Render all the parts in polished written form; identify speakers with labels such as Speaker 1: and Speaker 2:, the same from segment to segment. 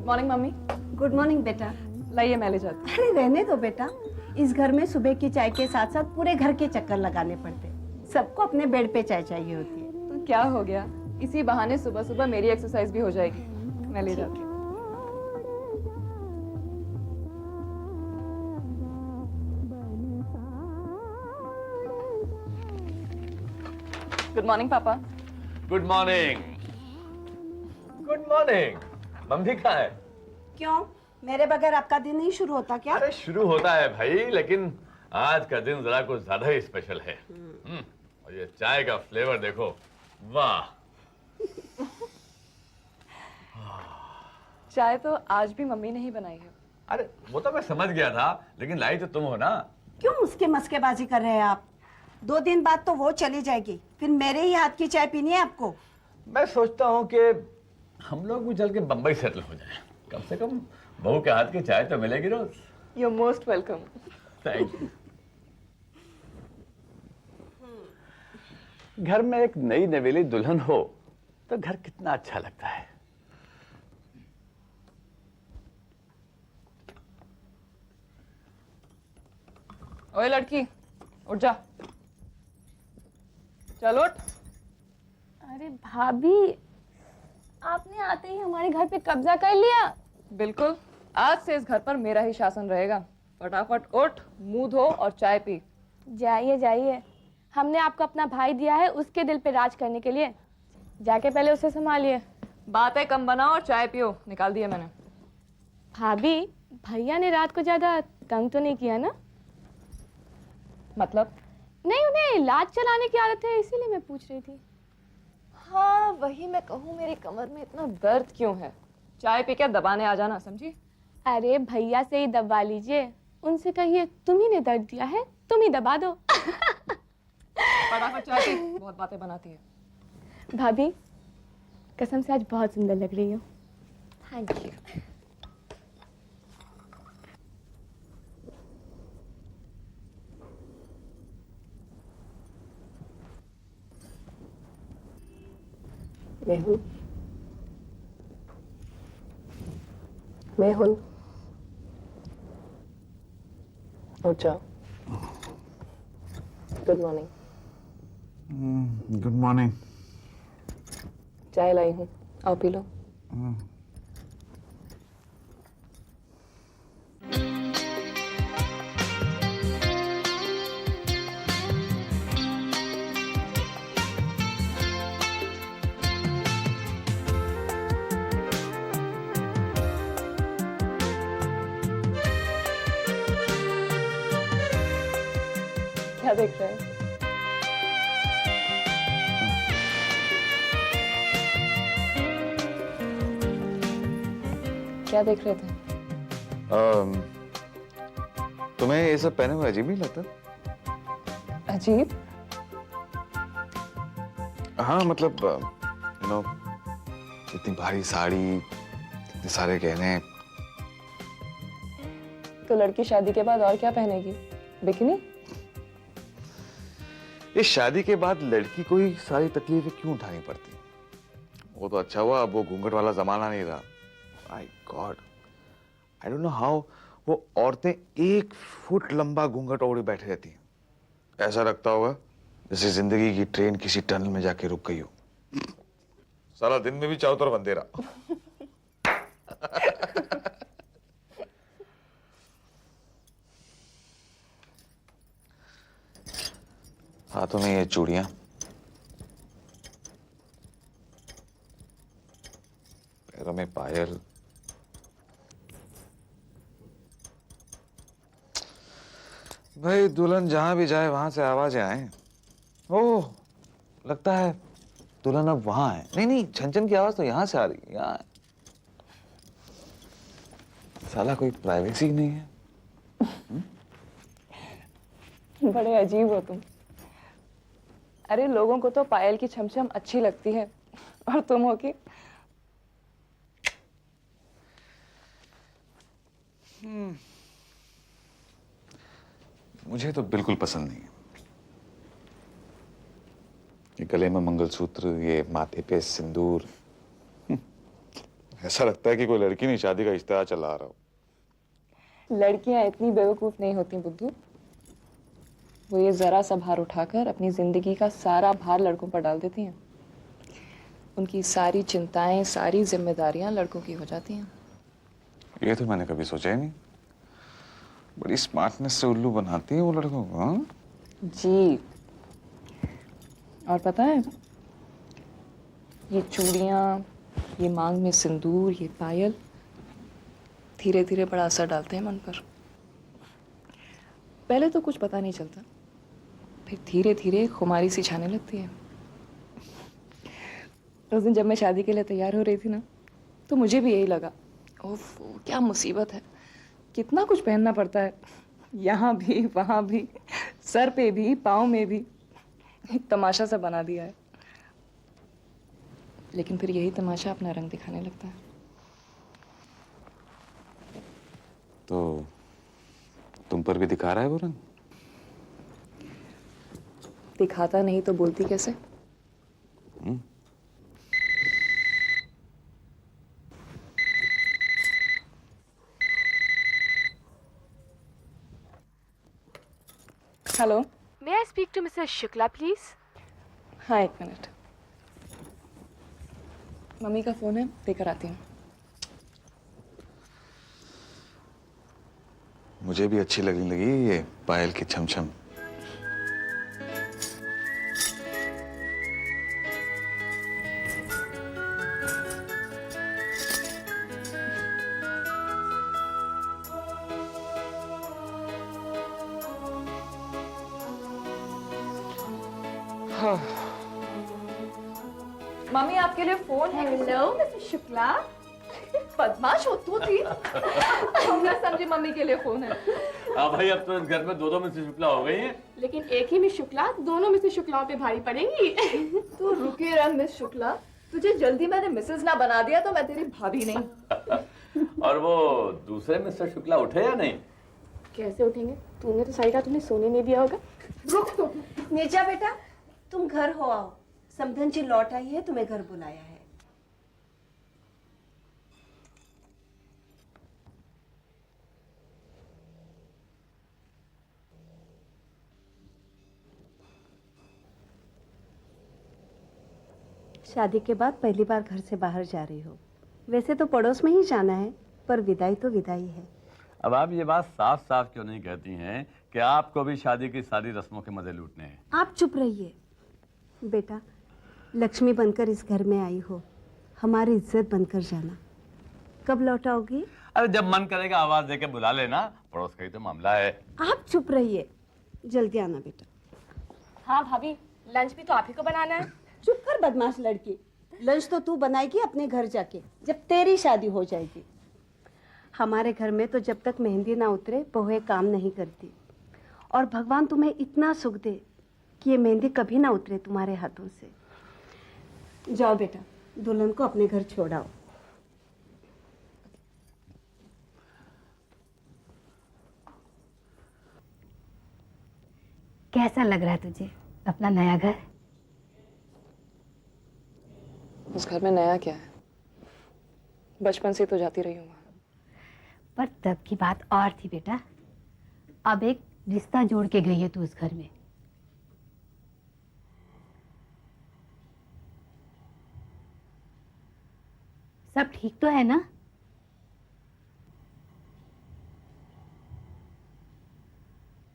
Speaker 1: Morning mummy.
Speaker 2: Good morning बेटा।
Speaker 1: लाइए मैं ले जाती
Speaker 2: अरे रहने दो बेटा, इस घर में सुबह की चाय के साथ साथ पूरे घर के चक्कर लगाने पड़ते। सबको अपने बेड पे चाय चाहिए होती है।
Speaker 1: हूँ। तो क्या हो गया, इसी बहाने सुबह सुबह मेरी एक्सरसाइज भी हो जाएगी। मैं ले जाती हूँ। गुड मॉर्निंग पापा।
Speaker 3: Good morning. Good morning. Mummy कहाँ है?
Speaker 2: क्यों, मेरे बगैर आपका दिन नहीं शुरू होता क्या?
Speaker 3: अरे शुरू होता है भाई, लेकिन आज का दिन जरा कुछ ज्यादा ही स्पेशल है। और ये चाय का फ्लेवर देखो, वाह।
Speaker 1: चाय तो आज भी मम्मी ने ही बनाई है।
Speaker 3: अरे वो तो मैं समझ गया था, लेकिन लाई तो तुम हो ना।
Speaker 2: क्यों उसके मस्केबाजी कर रहे हैं आप? 2 दिन बाद तो वो चली जाएगी, फिर मेरे ही हाथ की चाय पीनी है आपको।
Speaker 3: मैं सोचता हूँ कि हम लोग भी चल के बम्बई सेटल हो जाएं। कम से कम बहू के हाथ की चाय तो मिलेगी रोज।
Speaker 1: You most welcome.
Speaker 3: Thank you. घर में एक नई नवेली दुल्हन हो तो घर कितना अच्छा लगता है।
Speaker 1: ओए लड़की, उठ जा। चल उठ।
Speaker 4: अरे भाभी, आपने आते ही हमारे घर पे कब्जा कर लिया।
Speaker 1: बिल्कुल, आज से इस घर पर मेरा ही शासन रहेगा। फटाफट उठ, मुंह धो और चाय पी।
Speaker 4: जाइए जाइए, हमने आपको अपना भाई दिया है उसके दिल पे राज करने के लिए। जाके पहले उसे संभालिए।
Speaker 1: बातें कम बनाओ और चाय पियो। निकाल दिया मैंने।
Speaker 4: भाभी, भैया ने रात को ज्यादा तंग तो नहीं किया ना?
Speaker 1: मतलब?
Speaker 4: नहीं, उन्हें इलाज चलाने की आदत है, इसीलिए मैं पूछ रही थी।
Speaker 1: हाँ वही मैं कहूँ, मेरी कमर में इतना दर्द क्यों है? चाय पी के दबाने आ जाना, समझी?
Speaker 4: अरे भैया से ही दबा लीजिए, उनसे कहिए तुम ही ने दर्द दिया है, तुम ही दबा दो।
Speaker 1: फटाफट चाय पी, बहुत बातें बनाती है।
Speaker 4: भाभी, कसम से आज बहुत सुंदर लग रही हो।
Speaker 1: Thank you.
Speaker 5: मेहुल, मेहुल, उठ जाओ। Good morning.
Speaker 6: Good morning.
Speaker 5: चाय लाई हूँ, आओ पी लो।
Speaker 1: क्या देख रहे हो? क्या देख रहे थे?
Speaker 6: तुम्हें ये सब पहने हुए अजीब नहीं लगता?
Speaker 1: अजीब?
Speaker 6: हाँ मतलब यू नो, इतनी भारी साड़ी, इतने सारे गहने।
Speaker 1: तो लड़की शादी के बाद और क्या पहनेगी? बिकिनी?
Speaker 6: इस शादी के बाद लड़की को ही सारी तकलीफें क्यों उठानी पड़ती? वो तो अच्छा हुआ अब वो घूंघट वाला जमाना नहीं रहा। My God, I don't know how वो औरतें 1 फुट लंबा घूंघट ओढ़े बैठे रहती हैं। ऐसा लगता होगा जैसे जिंदगी की ट्रेन किसी टनल में जाके रुक गई हो। सारा दिन में भी चारों तरफ अंधेरा। हाथों में ये चूड़ियां, पैरों में पायल। भाई दुल्हन जहां भी जाए वहां से आवाजें आए। ओह, लगता है दुल्हन अब वहां है। नहीं नहीं, छन छन की आवाज तो यहां से आ रही है, यहाँ है। साला कोई प्राइवेसी नहीं है।
Speaker 1: बड़े अजीब हो तुम। अरे लोगों को तो पायल की छमछम अच्छी लगती है, और तुम हो कि
Speaker 6: मुझे तो बिल्कुल पसंद नहीं है। ये गले में मंगलसूत्र, ये माथे पे सिंदूर, ऐसा लगता है कि कोई लड़की नहीं शादी का इश्तेहार चला रहा हो।
Speaker 1: लड़कियां इतनी बेवकूफ नहीं होती बुद्धू। वो ये जरा सा भार उठाकर अपनी जिंदगी का सारा भार लड़कों पर डाल देती हैं। उनकी सारी चिंताएं, सारी जिम्मेदारियां लड़कों की हो जाती हैं।
Speaker 6: ये तो मैंने कभी सोचा ही नहीं। बड़ी स्मार्टनेस से उल्लू बनाती है वो लड़कों को। हाँ?
Speaker 1: जी। और पता है, ये चूड़ियां, ये मांग में सिंदूर, ये पायल धीरे धीरे बड़ा असर डालते हैं मन पर। पहले तो कुछ पता नहीं चलता, फिर धीरे धीरे खुमारी सी छाने लगती है। उस दिन जब मैं शादी के लिए तैयार हो रही थी ना, तो मुझे भी यही लगा, ओफ क्या मुसीबत है, कितना कुछ पहनना पड़ता है, यहाँ भी वहाँ भी, सर पे भी पाँव में भी। एक तमाशा सा बना दिया है। लेकिन फिर यही तमाशा अपना रंग दिखाने लगता है।
Speaker 6: तो तुम पर भी दिखा रहा है वो रंग?
Speaker 1: दिखाता नहीं तो बोलती कैसे? Hello.
Speaker 4: May I speak to Mrs. Shukla, please?
Speaker 1: हाँ, एक मिनट। मम्मी का फोन है, देकर आती हूँ।
Speaker 6: मुझे भी अच्छी लगने लगी ये पायल की छमछम।
Speaker 1: मम्मी आपके लिए फोन है।
Speaker 4: Hello, Mrs. Shukla.
Speaker 1: बदमाश हो तू थी। मैं समझी मम्मी के लिए फोन है।
Speaker 3: हाँ भाई, अब तो इस घर में दो मिसेस शुक्ला हो गई हैं।
Speaker 4: लेकिन एक ही मिस शुक्ला दोनों मिसेस शुक्लाओं पे भारी पड़ेंगी।
Speaker 1: तू रुके रह मिस शुक्ला, तुझे जल्दी मैंने मिसेस ना बना दिया तो मैं तेरी भाभी नहीं।
Speaker 3: और वो दूसरे मिस्टर शुक्ला उठे या नहीं?
Speaker 4: कैसे उठेंगे? तूने तो सही कहा, तुमने सोने नहीं दिया होगा।
Speaker 2: रुक तो। नीचा बेटा, तुम घर हो आओ। समधन जी लौट आई है, तुम्हें घर बुलाया है। शादी के बाद पहली बार घर से बाहर जा रही हो। वैसे तो पड़ोस में ही जाना है, पर विदाई तो विदाई है।
Speaker 3: अब आप ये बात साफ साफ क्यों नहीं कहती हैं कि आपको भी शादी की सारी रस्मों के मजे लूटने हैं?
Speaker 2: आप चुप रहिए बेटा। लक्ष्मी बनकर इस घर में आई हो, हमारी इज्जत बनकर जाना। कब लौटाओगी?
Speaker 3: अरे जब मन करेगा आवाज देके बुला लेना, पड़ोस का ही तो मामला है।
Speaker 2: आप चुप रहिए, जल्दी आना बेटा।
Speaker 4: हाँ भाभी, लंच भी तो आप ही को बनाना है।
Speaker 2: चुप कर बदमाश लड़की। लंच तो तू बनाएगी अपने घर जाके, जब तेरी शादी हो जाएगी। हमारे घर में तो जब तक मेहंदी ना उतरे बहुएं काम नहीं करती। और भगवान तुम्हें इतना सुख दे कि ये मेहंदी कभी ना उतरे तुम्हारे हाथों से। जाओ बेटा, दुल्हन को अपने घर छोड़ाओ।
Speaker 7: कैसा लग रहा है तुझे अपना नया घर?
Speaker 1: उस घर में नया क्या है, बचपन से तो जाती रही हूँ वहाँ।
Speaker 7: पर तब की बात और थी बेटा। अब एक रिश्ता जोड़ के गई है तू उस घर में। सब ठीक तो है ना?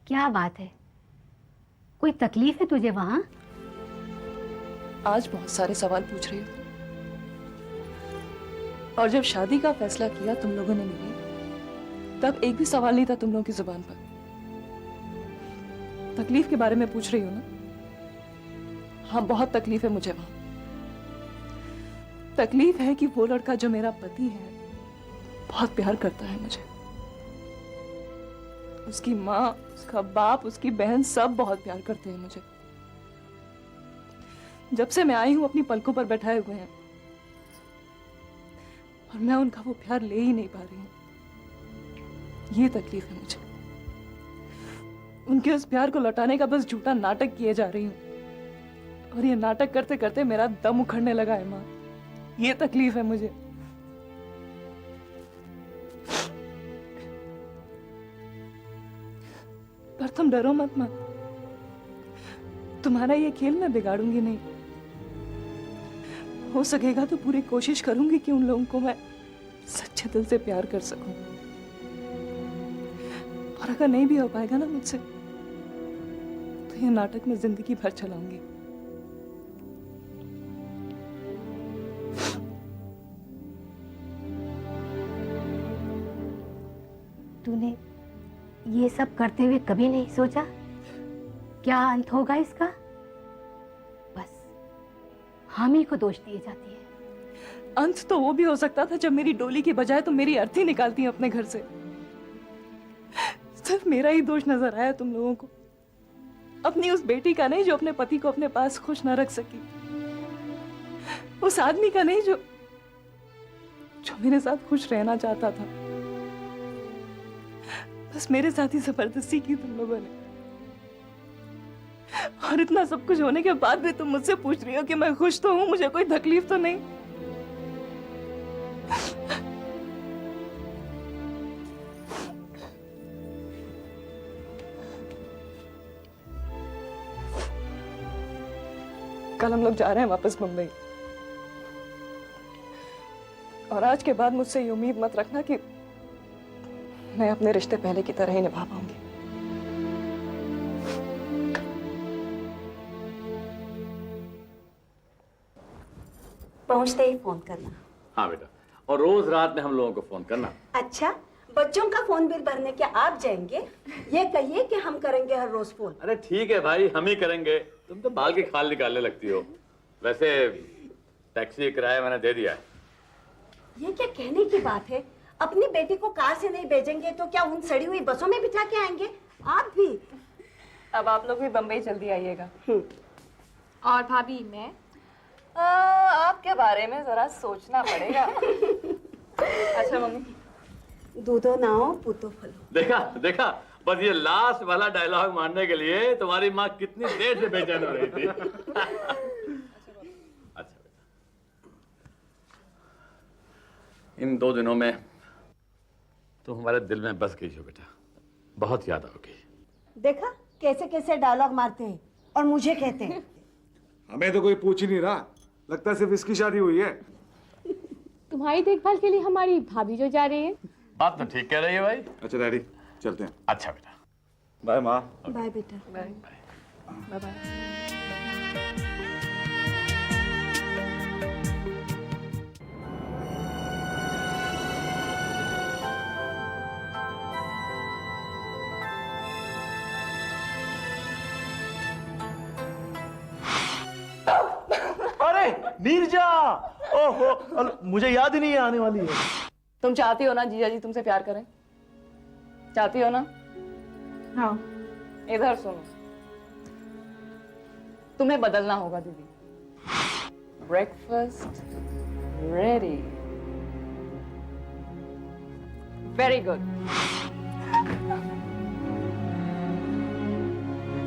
Speaker 7: क्या बात है, कोई तकलीफ है तुझे वहां?
Speaker 1: आज बहुत सारे सवाल पूछ रही हो, और जब शादी का फैसला किया तुम लोगों ने मेरी, तब एक भी सवाल नहीं था तुम लोगों की जुबान पर। तकलीफ के बारे में पूछ रही हो ना? हाँ, बहुत तकलीफ है मुझे वहां। तकलीफ है कि वो लड़का जो मेरा पति है बहुत प्यार करता है मुझे। उसकी माँ, उसका बाप, उसकी बहन सब बहुत प्यार करते हैं मुझे। जब से मैं आई हूं अपनी पलकों पर बैठाए हुए हैं, और मैं उनका वो प्यार ले ही नहीं पा रही हूं। ये तकलीफ है मुझे। उनके उस प्यार को लौटाने का बस झूठा नाटक किए जा रही हूं, और ये नाटक करते करते मेरा दम उखड़ने लगा है माँ। ये तकलीफ है मुझे। पर तुम डरो मत माँ, तुम्हारा ये खेल मैं बिगाड़ूंगी नहीं। हो सकेगा तो पूरी कोशिश करूंगी कि उन लोगों को मैं सच्चे दिल से प्यार कर सकूं। और अगर नहीं भी हो पाएगा ना मुझसे, तो ये नाटक मैं जिंदगी भर चलाऊंगी।
Speaker 7: तूने ये सब करते हुए कभी नहीं सोचा क्या अंत होगा इसका? बस हम ही को दोष दिए जाती है।
Speaker 1: अंत तो वो भी हो सकता था जब मेरी डोली की बजाय तुम मेरी अर्थी निकालती अपने घर से। सिर्फ मेरा ही दोष नजर आया तुम लोगों को, अपनी उस बेटी का नहीं जो अपने पति को अपने पास खुश ना रख सकी, उस आदमी का नहीं जो मेरे साथ खुश रहना चाहता था। बस मेरे साथ ही जबरदस्ती की तुम लोगों ने। और इतना सब कुछ होने के बाद भी तुम मुझसे पूछ रही हो कि मैं खुश तो हूं, मुझे कोई तकलीफ तो नहीं। कल हम लोग जा रहे हैं वापस मुंबई, और आज के बाद मुझसे ये उम्मीद मत रखना कि मैं अपने रिश्ते पहले की तरह ही निभा पाऊंगी।
Speaker 2: पहुंचते ही फोन करना।
Speaker 3: हाँ बेटा, और रोज रात में हम लोगों को फोन करना।
Speaker 2: अच्छा, बच्चों का फोन बिल भरने क्या आप जाएंगे? ये कहिए कि हम करेंगे हर रोज फोन।
Speaker 3: अरे ठीक है भाई, हम ही करेंगे, तुम तो बाल की खाल निकालने लगती हो। वैसे टैक्सी किराया मैंने दे दिया है।
Speaker 2: ये क्या कहने की बात है? अपनी बेटी को कार से नहीं भेजेंगे तो क्या उन सड़ी हुई बसों में बिठा के आएंगे? आप भी।
Speaker 1: अब आप लोग भी बम्बई जल्दी आइएगा।
Speaker 4: और भाभी मैं
Speaker 1: आपके बारे में जरा सोचना पड़ेगा। अच्छा मम्मी,
Speaker 2: दूधो नाओ पूतो फलो।
Speaker 3: देखा देखा, बस ये लास्ट वाला डायलॉग मारने के लिए तुम्हारी माँ कितनी देर से बेचैन हो रही थी। अच्छा बेटा, इन 2 दिनों में तुम हमारे दिल में बस गई हो बेटा, बहुत याद आओगी।
Speaker 2: देखा कैसे कैसे डायलॉग मारते हैं और मुझे कहते हैं।
Speaker 6: हमें तो कोई पूछ ही नहीं रहा, लगता है सिर्फ इसकी शादी हुई है।
Speaker 4: तुम्हारी देखभाल के लिए हमारी भाभी जो जा रही है।
Speaker 3: बात तो ठीक कह रही है भाई।
Speaker 6: अच्छा डैडी, चलते हैं।
Speaker 3: अच्छा बेटा,
Speaker 6: बाय माँ।
Speaker 2: बाय बेटा।
Speaker 1: Bye bye.
Speaker 8: अरे नीरजा, ओहो, मुझे याद ही नहीं आने वाली है।
Speaker 1: तुम चाहती हो ना जीजा जी तुमसे प्यार करें? चाहती हो ना?
Speaker 2: हाँ।
Speaker 1: इधर सुनो, तुम्हें बदलना होगा दीदी। Breakfast ready. Very good.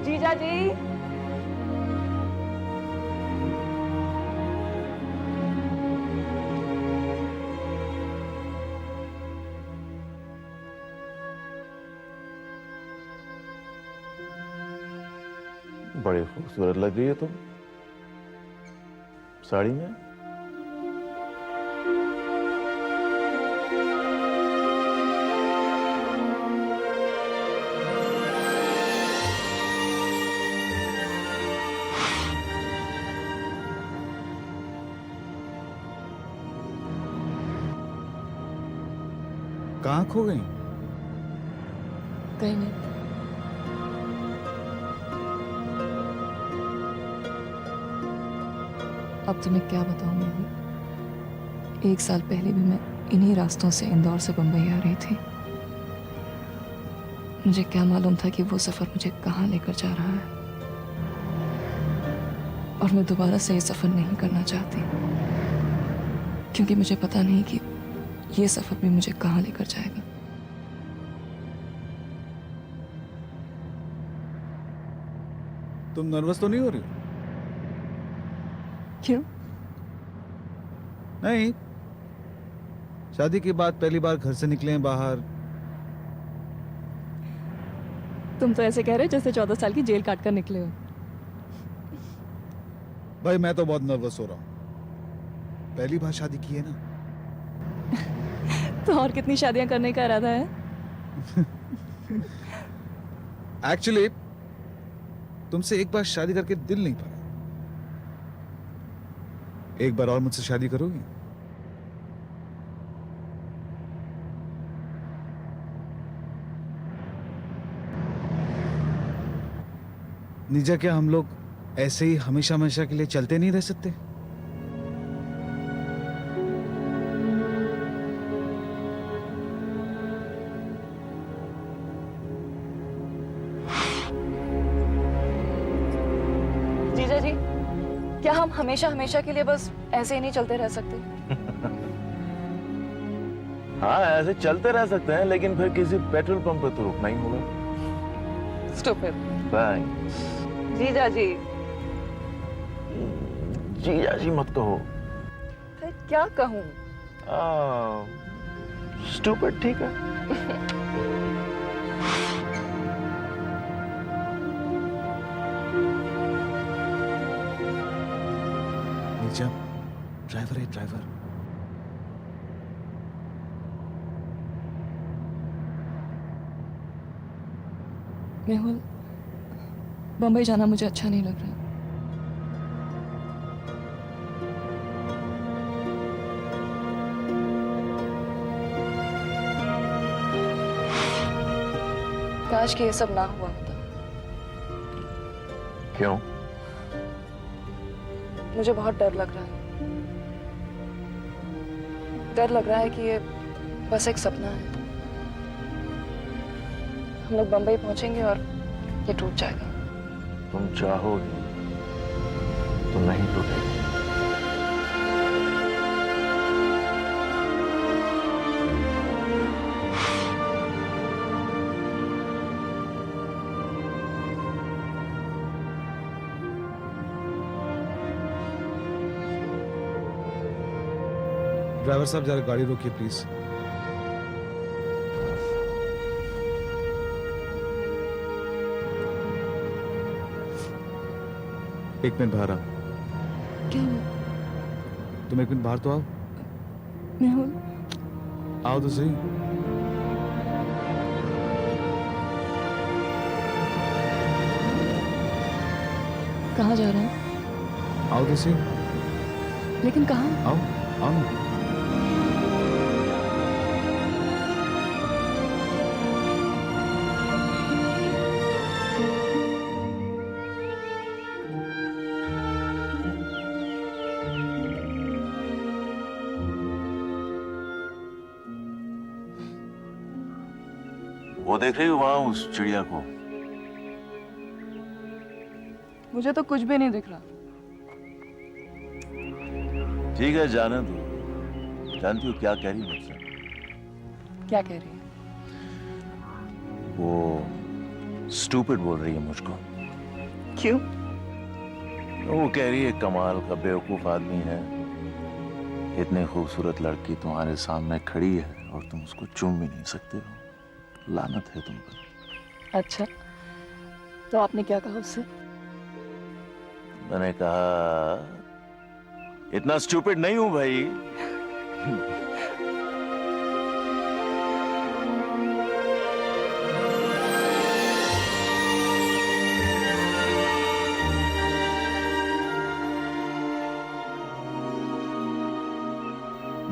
Speaker 1: जीजा जी,
Speaker 6: बड़ी खूबसूरत लग रही है तुम साड़ी में। कहाँ खो गई?
Speaker 1: कहीं नहीं। अब तुम्हें क्या बताऊं मैं? 1 साल पहले भी मैं इन्हीं रास्तों से इंदौर से बंबई आ रही थी। मुझे क्या मालूम था कि वो सफर मुझे कहाँ लेकर जा रहा है, और मैं दोबारा से ये सफर नहीं करना चाहती, क्योंकि मुझे पता नहीं कि ये सफर भी मुझे कहाँ लेकर जाएगा।
Speaker 6: तुम नर्वस तो नहीं हो रही?
Speaker 1: क्यों?
Speaker 6: नहीं, शादी के बाद पहली बार घर से निकले हैं बाहर,
Speaker 1: तुम तो ऐसे कह रहे हो जैसे 14 साल की जेल काट कर निकले हो।
Speaker 9: भाई मैं तो बहुत नर्वस हो रहा हूँ, पहली बार शादी की है ना।
Speaker 1: तो और कितनी शादियां करने का इरादा है?
Speaker 9: एक्चुअली तुमसे एक बार शादी करके दिल नहीं भरा, एक बार और मुझसे शादी करोगी? नीजा, क्या हम लोग ऐसे ही हमेशा हमेशा के लिए चलते नहीं रह सकते?
Speaker 1: जीजा जी, क्या हम हमेशा हमेशा के लिए बस ऐसे ही नहीं चलते रह सकते?
Speaker 6: हाँ, ऐसे चलते रह सकते हैं, लेकिन फिर किसी पेट्रोल पंप पे तो रुकना ही होगा।
Speaker 1: स्टूपिड।
Speaker 6: थैंक्स।
Speaker 1: जीजा जी।
Speaker 6: जीजा जी मत कहो।
Speaker 1: फिर क्या कहूँ?
Speaker 6: स्टूपिड ठीक है।
Speaker 9: नीचा, ड्राइवर है ड्राइवर।
Speaker 1: मेहुल, बम्बई जाना मुझे अच्छा नहीं लग रहा। काश कि ये सब ना हुआ होता।
Speaker 6: क्यों?
Speaker 1: मुझे बहुत डर लग रहा है। डर लग रहा है कि ये बस एक सपना है। हम लोग बम्बई पहुंचेंगे और ये टूट जाएगा।
Speaker 6: तुम चाहोगी तो नहीं टूटेगी।
Speaker 9: ड्राइवर साहब जरा गाड़ी रोकिए प्लीज। एक मिनट बाहर आओ।
Speaker 1: क्या हुआ?
Speaker 9: तुम एक मिनट बाहर तो आओ।
Speaker 1: मेहुल,
Speaker 9: आओ तो सही।
Speaker 1: कहाँ जा रहे हैं?
Speaker 9: आओ तो सही।
Speaker 1: लेकिन कहाँ?
Speaker 9: आओ आओ ना।
Speaker 6: वो देख रही हो वहां उस चिड़िया को?
Speaker 1: मुझे तो कुछ भी नहीं दिख रहा।
Speaker 6: ठीक है, जाने दो। जानती हो क्या कह रही मुझसे?
Speaker 1: क्या कह रही है?
Speaker 6: वो स्टूपिड बोल रही है मुझको।
Speaker 1: क्यों?
Speaker 6: वो कह रही है कमाल का बेवकूफ आदमी है, इतनी खूबसूरत लड़की तुम्हारे सामने खड़ी है और तुम उसको चूम भी नहीं सकते हो। लानत है तुम पर।
Speaker 1: अच्छा, तो आपने क्या कहा उससे?
Speaker 6: मैंने कहा इतना स्टूपिड नहीं हूं भाई।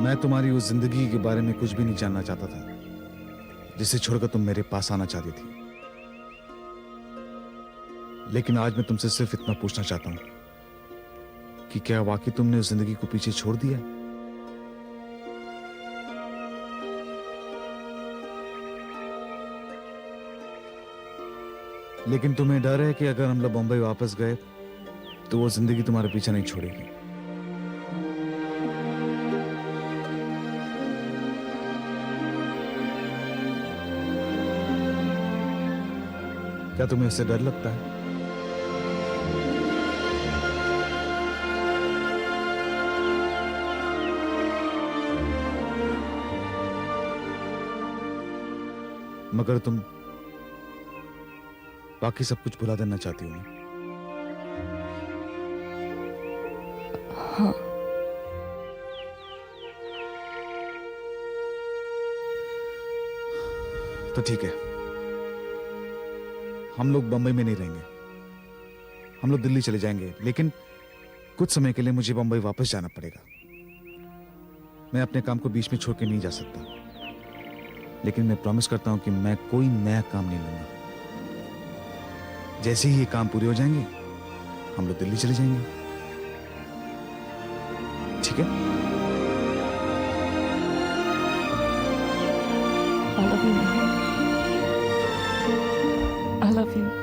Speaker 9: मैं तुम्हारी उस जिंदगी के बारे में कुछ भी नहीं जानना चाहता था जिसे छोड़कर तुम मेरे पास आना चाहती थी। लेकिन आज मैं तुमसे सिर्फ इतना पूछना चाहता हूं कि क्या वाकई तुमने उस जिंदगी को पीछे छोड़ दिया? लेकिन तुम्हें डर है कि अगर हम लोग बंबई वापस गए तो वो जिंदगी तुम्हारे पीछे नहीं छोड़ेगी। क्या तुम्हें इससे डर लगता है? मगर बाकी सब कुछ भुला देना चाहती हूँ ना?
Speaker 1: हाँ।
Speaker 9: तो ठीक है, हम लोग बंबई में नहीं रहेंगे, हम लोग दिल्ली चले जाएंगे, लेकिन कुछ समय के लिए मुझे बंबई वापस जाना पड़ेगा। मैं अपने काम को बीच में छोड़ के नहीं जा सकता, लेकिन मैं प्रॉमिस करता हूं कि मैं कोई नया काम नहीं लूंगा। जैसे ही ये काम पूरे हो जाएंगे, हम लोग दिल्ली चले जाएंगे। ठीक है?
Speaker 1: I love you, Neha. I love you.